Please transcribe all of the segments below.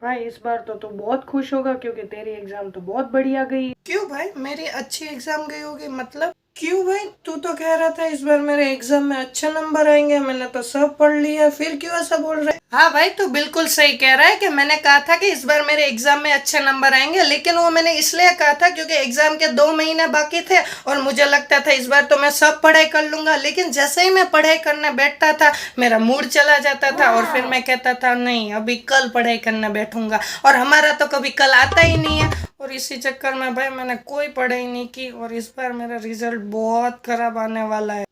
भाई इस बार तो तू बहुत खुश होगा क्योंकि तेरी एग्जाम तो बहुत बढ़िया गई। क्यों भाई, मेरी अच्छी एग्जाम गई होगी मतलब? क्यों भाई, तू तो कह रहा था इस बार मेरे एग्जाम में अच्छे नंबर आएंगे, मैंने तो सब पढ़ लिया, फिर क्यों ऐसा बोल रहा है? हाँ भाई, तू बिल्कुल सही कह रहा है कि मैंने कहा था कि इस बार मेरे एग्जाम में अच्छे नंबर आएंगे, लेकिन वो मैंने इसलिए कहा था क्योंकि एग्जाम के 2 महीने बाकी थे और मुझे लगता था इस बार तो मैं सब पढ़ाई कर लूंगा। लेकिन जैसे ही मैं पढ़ाई करने बैठता था मेरा मूड चला जाता था और फिर मैं कहता था नहीं, अभी कल पढ़ाई करने बैठूंगा, और हमारा तो कभी कल आता ही नहीं है। और इसी चक्कर में भाई मैंने कोई पढ़ाई नहीं की और इस बार मेरा रिजल्ट बहुत खराब आने वाला है।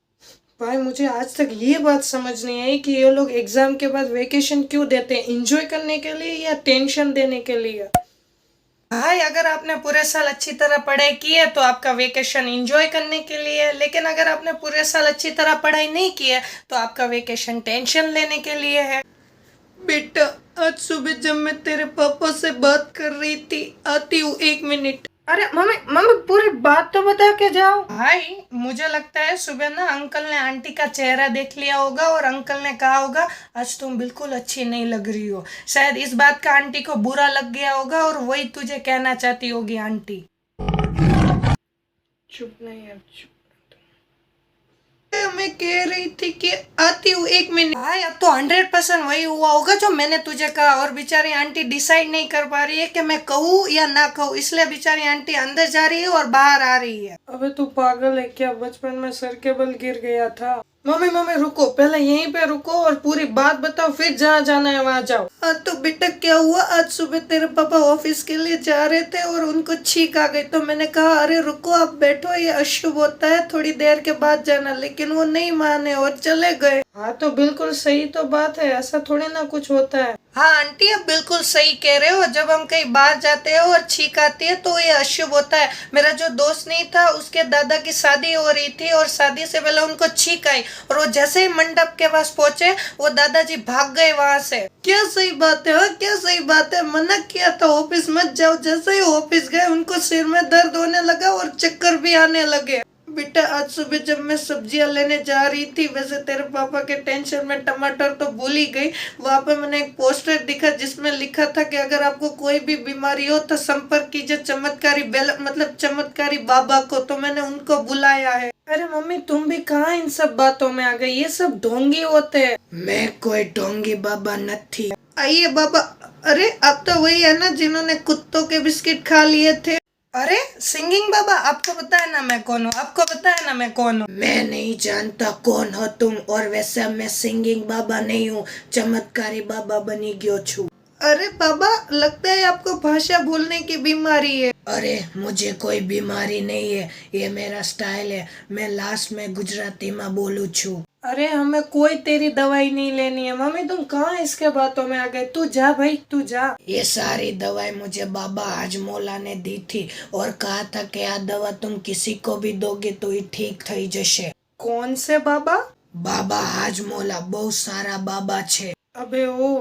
भाई मुझे आज तक ये बात समझ नहीं आई कि ये लोग एग्जाम के बाद वेकेशन क्यों देते हैं, एंजॉय करने के लिए या टेंशन देने के लिए? भाई अगर आपने पूरे साल अच्छी तरह पढ़ाई की है तो आपका वेकेशन एंजॉय करने के लिए है, लेकिन अगर आपने पूरे साल अच्छी तरह पढ़ाई नहीं की है तो आपका वेकेशन टेंशन लेने के लिए है। बेटा, आज सुबह जब मैं तेरे पापा से बात कर रही थी, आती हूँ 1 मिनट। अरे मम्मी मम्मी पूरी बात तो बता के जाओ। भाई मुझे लगता है सुबह ना अंकल ने आंटी का चेहरा देख लिया होगा और अंकल ने कहा होगा आज तुम बिल्कुल अच्छी नहीं लग रही हो। शायद इस बात का आंटी को बुरा लग गया होगा और वही तुझे कहना चाहती होगी आंटी। चुप नहीं है, चुप। मैं कह रही थी कि आती हूँ 1 मिनट। भाई अब तो 100% वही हुआ होगा जो मैंने तुझे कहा, और बेचारी आंटी डिसाइड नहीं कर पा रही है कि मैं कहूँ या ना कहूँ, इसलिए बेचारी आंटी अंदर जा रही है और बाहर आ रही है। अबे तू पागल है क्या, बचपन में सर के बल गिर गया था। मम्मी मम्मी रुको, पहले यहीं पे रुको और पूरी बात बताओ, फिर जहाँ जाना है वहाँ जाओ। तो बेटा क्या हुआ, आज सुबह तेरे पापा ऑफिस के लिए जा रहे थे और उनको छींक आ गई, तो मैंने कहा अरे रुको आप बैठो, ये अशुभ होता है, थोड़ी देर के बाद जाना, लेकिन वो नहीं माने और चले गए। हाँ तो बिल्कुल सही तो बात है, ऐसा थोड़ी ना कुछ होता है। हाँ आंटी आप बिल्कुल सही कह रहे हो, जब हम कहीं बाहर जाते हैं और छींक आती है तो ये अशुभ होता है। मेरा जो दोस्त नहीं था उसके दादा की शादी हो रही थी और शादी से पहले उनको छींक आई और वो जैसे ही मंडप के पास पहुंचे वो दादाजी भाग गए वहां से। क्या सही बात है, हाँ क्या सही बात है, मना किया था ऑफिस मत जाओ, जैसे ही ऑफिस गए उनको सिर में दर्द होने लगा और चक्कर भी आने लगे। बेटा आज सुबह जब मैं सब्जियां लेने जा रही थी, वैसे तेरे पापा के टेंशन में टमाटर तो भूल ही गई, वहां पे मैंने एक पोस्टर दिखा जिसमें लिखा था कि अगर आपको कोई भी बीमारी हो तो संपर्क कीजिए चमत्कारी मतलब चमत्कारी बाबा को, तो मैंने उनको बुलाया है। अरे मम्मी तुम भी कहाँ इन सब बातों में आ गई, ये सब ढोंगी होते हैं। मैं कोई ढोंगी बाबा नहीं। आइए बाबा। अरे अब तो वही है ना जिन्होंने कुत्तों के बिस्किट खा लिए थे। अरे सिंगिंग बाबा, आपको पता है ना मैं कौन हूँ, आपको पता है ना मैं कौन हूँ? मैं नहीं जानता कौन हो तुम, और वैसे मैं सिंगिंग बाबा नहीं हूँ, चमत्कारी बाबा बनी गयो छू। अरे बाबा लगता है आपको भाषा भूलने की बीमारी है। अरे मुझे कोई बीमारी नहीं है, ये मेरा स्टाइल है, मैं लास्ट में गुजराती में बोलू छू। अरे हमें कोई तेरी दवाई नहीं लेनी है। मम्मी तुम कहाँ इसके बातों में आ गए, तू जा भाई तू जा। ये सारी दवाई मुझे बाबा हाजमोला ने दी थी और कहा था कि आ दवा तुम किसी को भी दोगे तो ये ठीक थई जशे। कौन से बाबा? बाबा हाजमोला, बहुत सारा बाबा छे। अबे ओ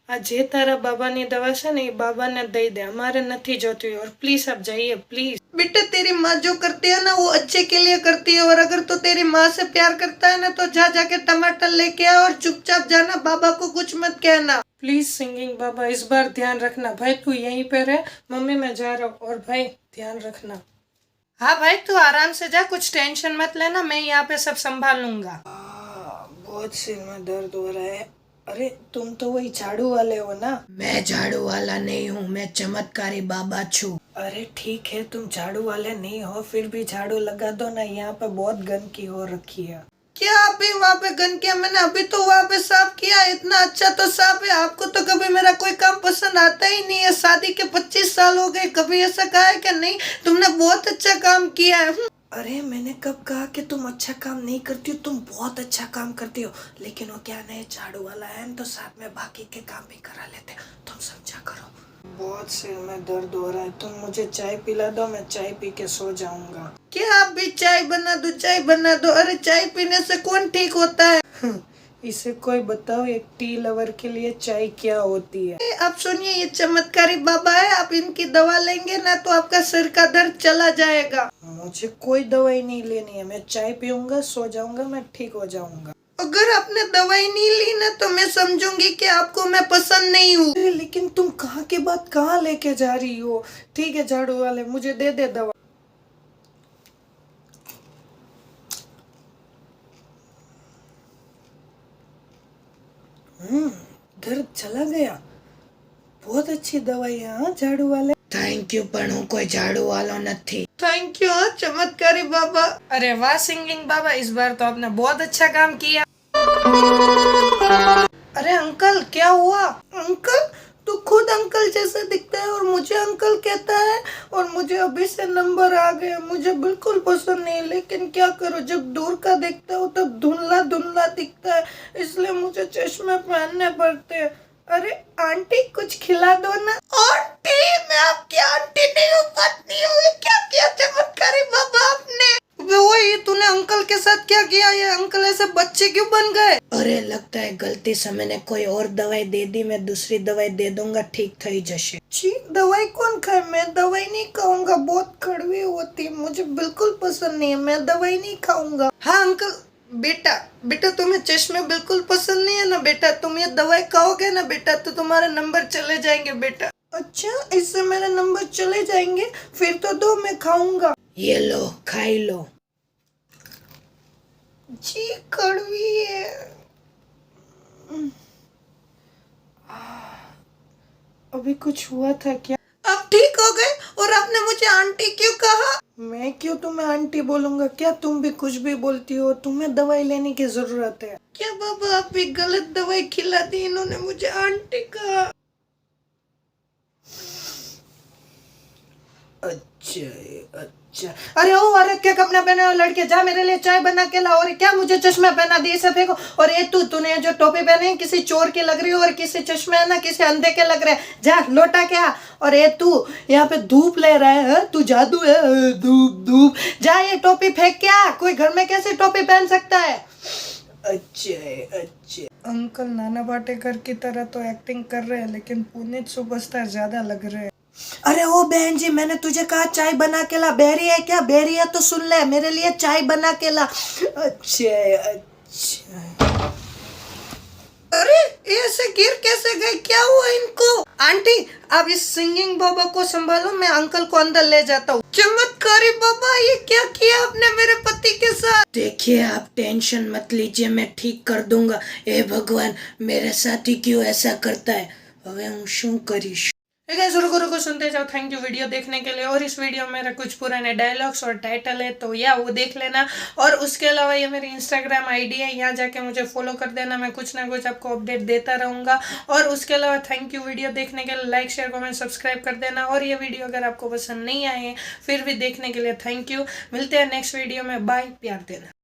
આ જે તારા બાબાની દવા છે ને એ બાબાને દઈ દે, અમારે નથી જોતી, और प्लीज अब जाइए प्लीज। बेटा तेरी माँ जो करती है ना वो अच्छे के लिए करती है, और अगर तो तेरी माँ से प्यार करता है ना तो जा जाके टमाटर लेके आ और चुपचाप जाना, बाबा को कुछ मत कहना। प्लीज सिंगिंग बाबा इस बार ध्यान रखना। भाई तू यहीं पे रह, मम्मी मैं जा रहा हूँ, और भाई ध्यान रखना। हाँ भाई तू आराम से जा, कुछ टेंशन मत लेना, मैं यहाँ पे सब संभाल लूंगा। बहुत सिर में दर्द हो रहा है। अरे तुम तो वही झाड़ू वाले हो ना? मैं झाड़ू वाला नहीं हूँ, मैं चमत्कारी बाबा छू। अरे ठीक है तुम झाड़ू वाले नहीं हो, फिर भी झाड़ू लगा दो ना, यहाँ पे बहुत गंदगी हो रखी है। क्या अभी वहाँ पे गन किया मैंने, अभी तो वहाँ पे साफ किया, इतना अच्छा तो साफ है। आपको तो कभी मेरा कोई काम पसंद आता ही नहीं है, शादी के 25 साल हो गए, कभी ऐसा कहा है कि नहीं तुमने बहुत अच्छा काम किया है? अरे मैंने कब कहा कि तुम अच्छा काम नहीं करती हो, तुम बहुत अच्छा काम करती हो, लेकिन वो क्या नहीं झाड़ू वाला है तो साथ में बाकी के काम भी करा लेते, तुम समझा करो। बहुत सिर में दर्द हो रहा है, तुम मुझे चाय पिला दो, मैं चाय पी के सो जाऊंगा। क्या आप भी चाय बना दो, चाय बना दो। अरे चाय पीने से कौन ठीक होता है? इसे कोई बताओ एक टी लवर के लिए चाय क्या होती है? आप सुनिए, ये चमत्कारी बाबा है, आप इनकी दवा लेंगे ना तो आपका सिर का दर्द चला जाएगा। मुझे कोई दवाई नहीं लेनी है, मैं चाय पीऊंगा, सो जाऊंगा, मैं ठीक हो जाऊंगा। अगर आपने दवाई नहीं ली ना तो मैं समझूंगी कि आपको मैं पसंद नहीं हूँ। लेकिन तुम कहाँ की बात कहाँ लेके जा रही हो? ठीक है झाड़ू वाले, मुझे दे दे दवा। दर्द चला गया। बहुत अच्छी दवाई है हाँ झाड़ू वाले। थैंक यू, पण હું કોઈ ઝાડુ વાળો નથી। थैंक यू चमत्कारी बाबा। अरे वाह सिंगिंग बाबा, इस बार तो आपने बहुत अच्छा काम किया। अरे अंकल क्या हुआ? अंकल, तू खुद अंकल जैसे दिखता है और मुझे अंकल कहता है, और मुझे अभी से नंबर आ गए। मुझे बिल्कुल पसंद नहीं, लेकिन क्या करूं, जब दूर का देखता हूँ तब धुंधला धुंधला दिखता है, इसलिए मुझे चश्मे पहनने पड़ते हैं। अरे आंटी कुछ खिला दो ना। आंटी, मैं आपकी आंटी नहीं हूँ, पत्नी हूँ। ये क्या किया चमत्कारी बाबा आपने? वही तूने अंकल के साथ क्या किया? ये अंकल ऐसे बच्चे क्यों बन गए? अरे लगता है गलती से मैंने कोई और दवाई दे दी। मैं दूसरी दवाई दे दूंगा, ठीक थई जशे। जी दवाई कौन खाए? मैं दवाई नहीं खाऊंगा, बहुत कड़वी होती है, मुझे बिल्कुल पसंद नहीं है, मैं दवाई नहीं खाऊंगा। हाँ अंकल, बेटा बेटा तुम्हें चश्मे बिल्कुल पसंद नहीं है ना बेटा? तुम ये दवाई खाओगे ना बेटा तो तुम्हारे नंबर चले जाएंगे बेटा। अच्छा, इससे मेरे नंबर चले जाएंगे? फिर तो दो, मैं खाऊंगा। ये लो, खाई लो। जी कड़वी है। अभी कुछ हुआ था क्या? अब ठीक हो गए? और आपने मुझे आंटी क्यों कहा? मैं क्यों तुम्हें आंटी बोलूंगा? क्या तुम भी कुछ भी बोलती हो? तुम्हें दवाई लेने की जरूरत है। क्या बाबा, आप भी गलत दवाई खिला दी, इन्होंने मुझे आंटी कहा। अच्छा। अरे ओ अरे क्या कपड़ा पहने हो लड़के, जा मेरे लिए चाय बना के ला। और क्या मुझे चश्मा पहना दिए सब फेंको। और ये तूने जो टोपी पहने है किसी चोर की लग रही हो, और किसी चश्मे है ना किसी अंधे के लग रहे हैं। जा लोटा के आ। और ये तू यहाँ पे धूप ले रहा है, तू जादू है? धूप धूप, जा ये टोपी फेंक के आ। कोई घर में कैसे टोपी पहन सकता है? अच्छा। अंकल नाना पाटेकर की तरह तो एक्टिंग कर रहे हैं, लेकिन पुनीत सुपरस्टार ज्यादा लग रहे हैं। अरे ओ बहन जी, मैंने तुझे कहा चाय बना के ला। बहरी है क्या? बहरी है तो सुन ले, मेरे लिए चाय बना के ला। अच्छा। अरे ऐसे गिर कैसे गए? क्या हुआ इनको? आंटी आप इस सिंगिंग बाबा को संभालो, मैं अंकल को अंदर ले जाता हूँ। चमत्कारी बाबा, ये क्या किया आपने मेरे पति के साथ? देखिए आप टेंशन मत लीजिए, मैं ठीक कर दूंगा। ए भगवान, मेरे साथ ही क्यों ऐसा करता है? હવે હું શું કરીશ? गाइस रुको सुनते जाओ। थैंक यू वीडियो देखने के लिए। और इस वीडियो में मेरे कुछ पुराने डायलॉग्स और टाइटल है, तो या वो देख लेना। और उसके अलावा ये मेरी इंस्टाग्राम आईडी है, यहाँ जाके मुझे फॉलो कर देना। मैं कुछ ना कुछ आपको अपडेट देता रहूँगा। और उसके अलावा थैंक यू वीडियो देखने के लिए। लाइक शेयर कमेंट सब्सक्राइब कर देना। और ये वीडियो अगर आपको पसंद नहीं आए फिर भी देखने के लिए थैंक यू। मिलते हैं नेक्स्ट वीडियो में। बाय, प्यार देना।